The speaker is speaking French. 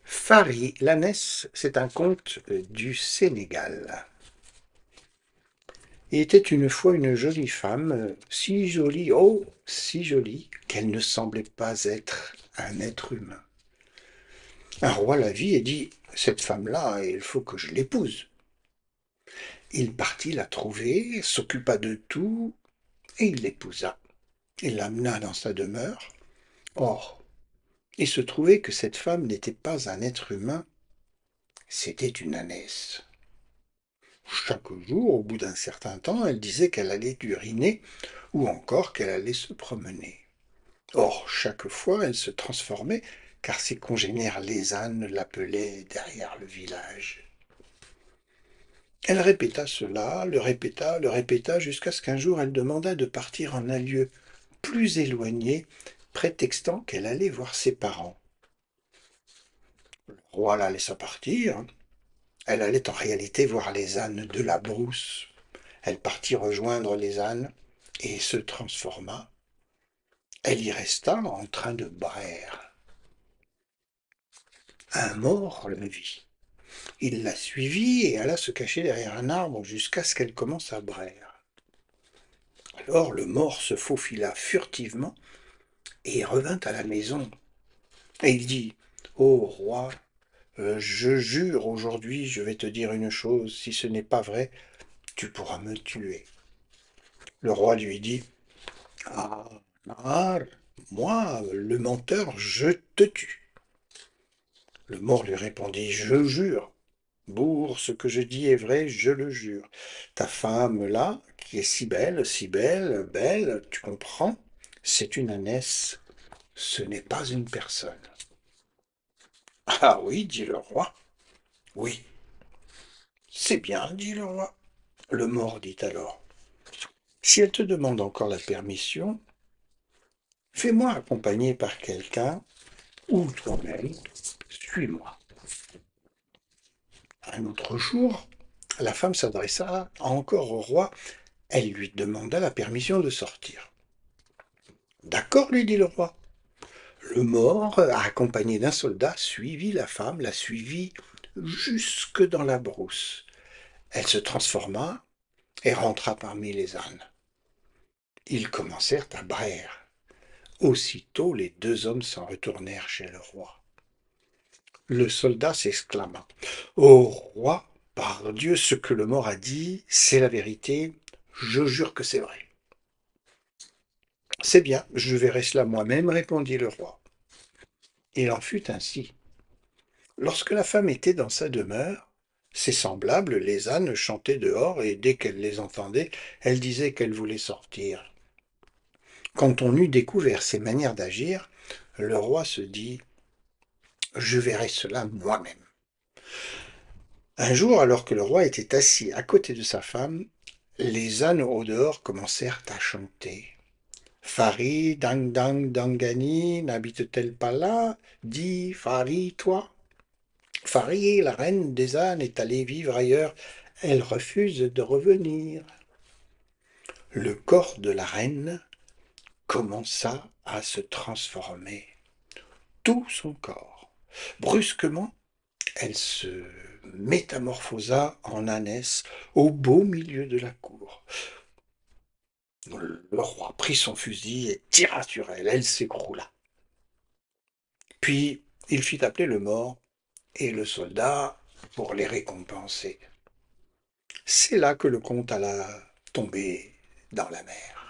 Fari l'ânesse, c'est un conte du Sénégal. Il était une fois une jolie femme, si jolie, oh, si jolie, qu'elle ne semblait pas être un être humain. Un roi la vit et dit, cette femme-là, il faut que je l'épouse. Il partit la trouver, s'occupa de tout, et il l'épousa. Il l'amena dans sa demeure. Or, il se trouvait que cette femme n'était pas un être humain, c'était une ânesse. Chaque jour, au bout d'un certain temps, elle disait qu'elle allait uriner ou encore qu'elle allait se promener. Or, chaque fois, elle se transformait car ses congénères les ânes l'appelaient derrière le village. Elle répéta cela, le répéta jusqu'à ce qu'un jour elle demanda de partir en un lieu plus éloigné, prétextant qu'elle allait voir ses parents. Le roi la laissa partir. Elle allait en réalité voir les ânes de la brousse. Elle partit rejoindre les ânes et se transforma. Elle y resta en train de braire. Un mort la vit. Il la suivit et alla se cacher derrière un arbre jusqu'à ce qu'elle commence à braire. Alors le mort se faufila furtivement et revint à la maison. Et il dit, ô roi, je jure aujourd'hui, je vais te dire une chose, si ce n'est pas vrai, tu pourras me tuer. Le roi lui dit, ah, ah, moi, le menteur, je te tue. Le mort lui répondit, je jure. Bourre, ce que je dis est vrai, je le jure. Ta femme là, qui est si belle, belle, tu comprends? C'est une ânesse, ce n'est pas une personne. Ah oui, dit le roi. Oui, c'est bien, dit le roi. Le mort dit alors, si elle te demande encore la permission, fais-moi accompagner par quelqu'un ou toi-même, suis-moi. Un autre jour, la femme s'adressa encore au roi. Elle lui demanda la permission de sortir. D'accord, lui dit le roi. Le mort, accompagné d'un soldat, suivit la femme, la suivit jusque dans la brousse. Elle se transforma et rentra parmi les ânes. Ils commencèrent à braire. Aussitôt, les deux hommes s'en retournèrent chez le roi. Le soldat s'exclama. Ô roi, par Dieu, ce que le mort a dit, c'est la vérité. Je jure que c'est vrai. C'est bien, je verrai cela moi-même, répondit le roi. Il en fut ainsi. Lorsque la femme était dans sa demeure, ses semblables, les ânes, chantaient dehors, et dès qu'elle les entendait, elle disait qu'elle voulait sortir. Quand on eut découvert ses manières d'agir, le roi se dit je verrai cela moi-même. Un jour, alors que le roi était assis à côté de sa femme, les ânes au dehors commencèrent à chanter. Fari, dang dang dangani, n'habite-t-elle pas là? Dis, Fari, toi. Fari, la reine des ânes, est allée vivre ailleurs. Elle refuse de revenir. Le corps de la reine commença à se transformer. Tout son corps. Brusquement, elle se métamorphosa en ânesse au beau milieu de la cour. Le roi prit son fusil et tira sur elle. Elle s'écroula. Puis il fit appeler le mort et le soldat pour les récompenser. C'est là que le comte alla tomber dans la mer.